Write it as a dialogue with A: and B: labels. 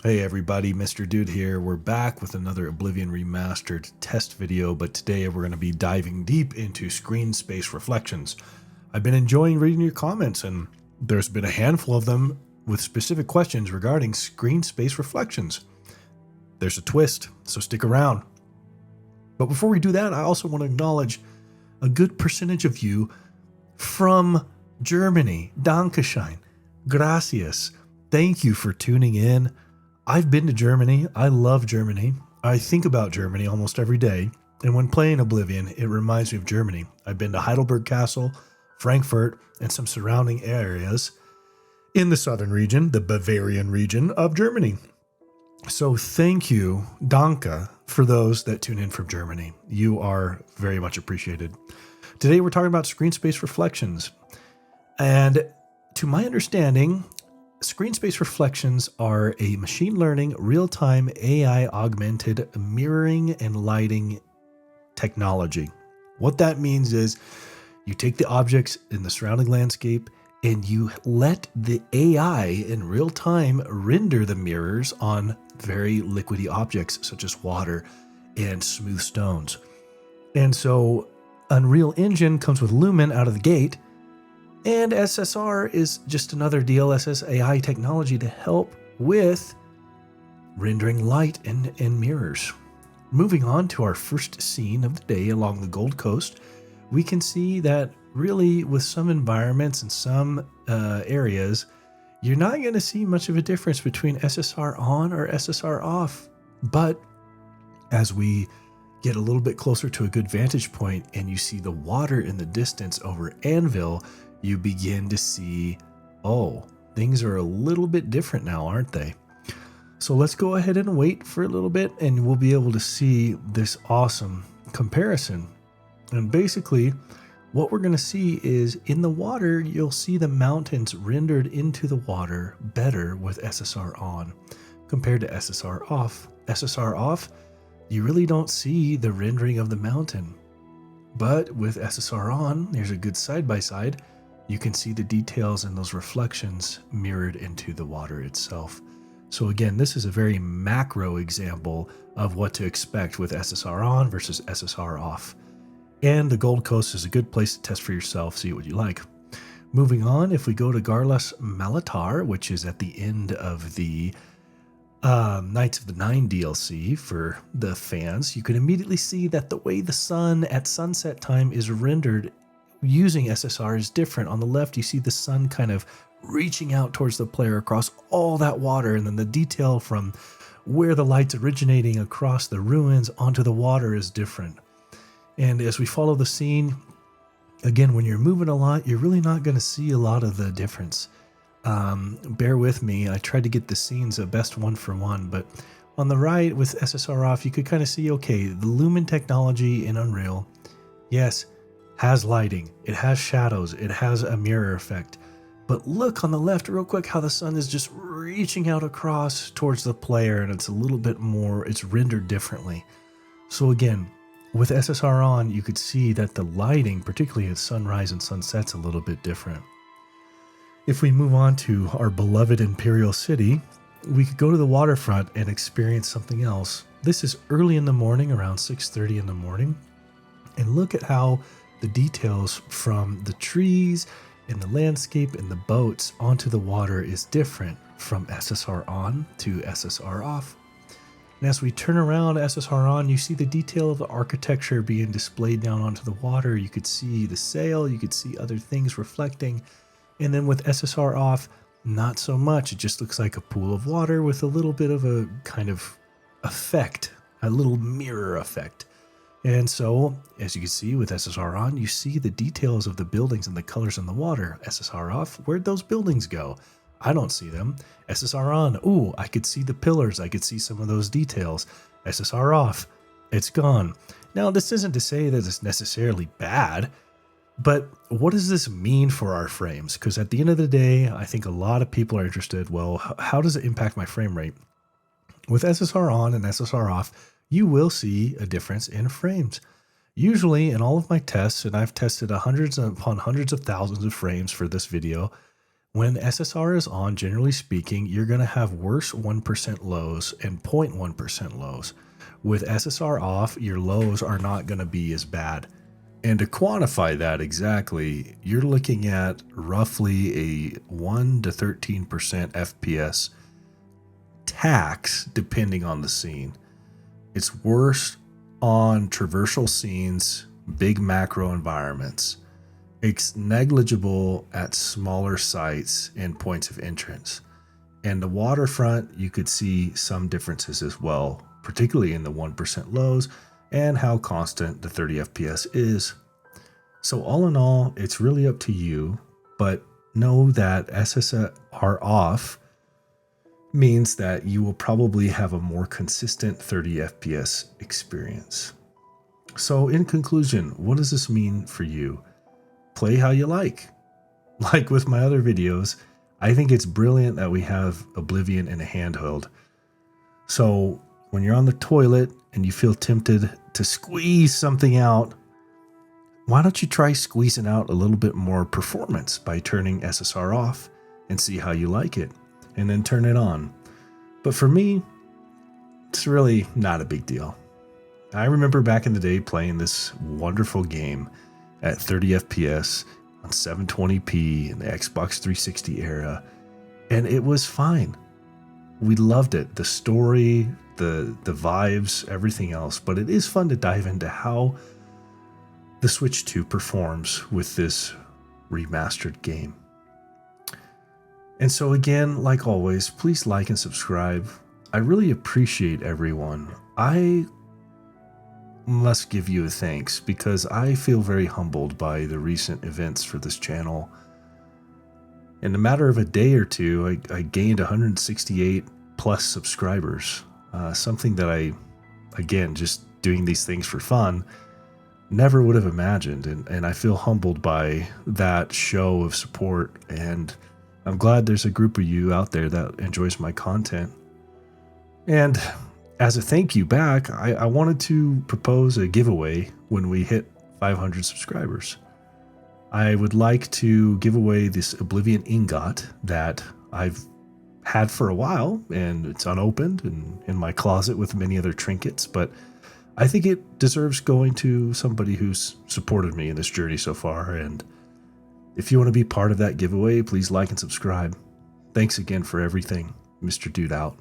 A: Hey everybody, Mr. Dude here. We're back with another Oblivion Remastered test video, but today we're going to be diving deep into screen space reflections. I've been enjoying reading your comments, and there's been a handful of them with specific questions regarding screen space reflections. There's a twist, so stick around. But before we do that, I also want to acknowledge a good percentage of you from Germany. Dankeschön. Gracias. Thank you for tuning in. I've been to Germany. I love Germany. I think about Germany almost every day. And when playing Oblivion, it reminds me of Germany. I've been to Heidelberg Castle, Frankfurt, and some surrounding areas in the southern region, the Bavarian region of Germany. So thank you, Danke, for those that tune in from Germany. You are very much appreciated. Today we're talking about screen space reflections. And to my understanding, screen space reflections are a machine learning, real-time AI augmented mirroring and lighting technology. What that means is you take the objects in the surrounding landscape and you let the AI in real time render the mirrors on very liquidy objects such as water and smooth stones. And so Unreal Engine comes with Lumen out of the gate, and SSR is just another DLSS AI technology to help with rendering light and mirrors. Moving on to our first scene of the day along the Gold Coast, we can see that really with some environments and some areas, you're not going to see much of a difference between SSR on or SSR off. But as we get a little bit closer to a good vantage point and you see the water in the distance over Anvil, you begin to see, oh, things are a little bit different now, aren't they? So let's go ahead and wait for a little bit and we'll be able to see this awesome comparison. And basically, what we're going to see is in the water, you'll see the mountains rendered into the water better with SSR on compared to SSR off. SSR off, you really don't see the rendering of the mountain. But with SSR on, there's a good side-by-side. You can see the details and those reflections mirrored into the water itself. So again, this is a very macro example of what to expect with SSR on versus SSR off. And the Gold Coast is a good place to test for yourself, see what you like. Moving on, if we go to Garlas Malatar, which is at the end of the Knights of the Nine DLC for the fans, you can immediately see that the way the sun at sunset time is rendered using SSR is different. On the left, you see the sun kind of reaching out towards the player across all that water, and then the detail from where the light's originating across the ruins onto the water is different. And as we follow the scene, again, when you're moving a lot, you're really not going to see a lot of the difference. Bear with me. I tried to get the scenes a best one for one, but on the right with SSR off, you could kind of see, okay, the Lumen technology in Unreal, yes, has lighting, it has shadows, it has a mirror effect. But look on the left real quick how the sun is just reaching out across towards the player, and it's a little bit more, it's rendered differently. So again, with SSR on, you could see that the lighting, particularly at sunrise and sunset's a little bit different. If we move on to our beloved Imperial City, we could go to the waterfront and experience something else. This is early in the morning, around 6:30 in the morning, and look at how the details from the trees and the landscape and the boats onto the water is different from SSR on to SSR off. And as we turn around SSR on, you see the detail of the architecture being displayed down onto the water. You could see the sail, you could see other things reflecting. And then with SSR off, not so much. It just looks like a pool of water with a little bit of a kind of effect, a little mirror effect. And so, as you can see with SSR on, you see the details of the buildings and the colors in the water. SSR off, where'd those buildings go? I don't see them. SSR on, ooh, I could see the pillars. I could see some of those details. SSR off, it's gone. Now, this isn't to say that it's necessarily bad, but what does this mean for our frames? Because at the end of the day, I think a lot of people are interested, well, how does it impact my frame rate? With SSR on and SSR off, you will see a difference in frames. Usually in all of my tests, and I've tested hundreds upon hundreds of thousands of frames for this video, When SSR is on, generally speaking, you're going to have worse 1% lows and 0.1% lows. With SSR off, your lows are not going to be as bad. And to quantify that exactly, you're looking at roughly a 1 to 13% FPS tax depending on the scene. It's worse on traversal scenes, big macro environments. It's negligible at smaller sites and points of entrance. And the waterfront, you could see some differences as well, particularly in the 1% lows and how constant the 30 FPS is. So all in all, it's really up to you, but know that SSR off means that you will probably have a more consistent 30 FPS experience. So in conclusion, what does this mean for you? Play how you like. Like with my other videos, I think it's brilliant that we have Oblivion in a handheld. So when you're on the toilet and you feel tempted to squeeze something out, why don't you try squeezing out a little bit more performance by turning SSR off and see how you like it, and then turn it on. But for me, it's really not a big deal. I remember back in the day playing this wonderful game at 30 FPS on 720p in the Xbox 360 era, and it was fine. We loved it. The story, the vibes, everything else. But it is fun to dive into how the Switch 2 performs with this remastered game. And so again, like always, please like and subscribe. I really appreciate everyone. I must give you a thanks because I feel very humbled by the recent events for this channel. In a matter of a day or two, I gained 168 plus subscribers. Something that I, again, just doing these things for fun, never would have imagined. And I feel humbled by that show of support. And I'm glad there's a group of you out there that enjoys my content. And as a thank you back, I wanted to propose a giveaway when we hit 500 subscribers. I would like to give away this Oblivion ingot that I've had for a while, and it's unopened and in my closet with many other trinkets, but I think it deserves going to somebody who's supported me in this journey so far. And if you want to be part of that giveaway, please like and subscribe. Thanks again for everything. Mr. Dude out.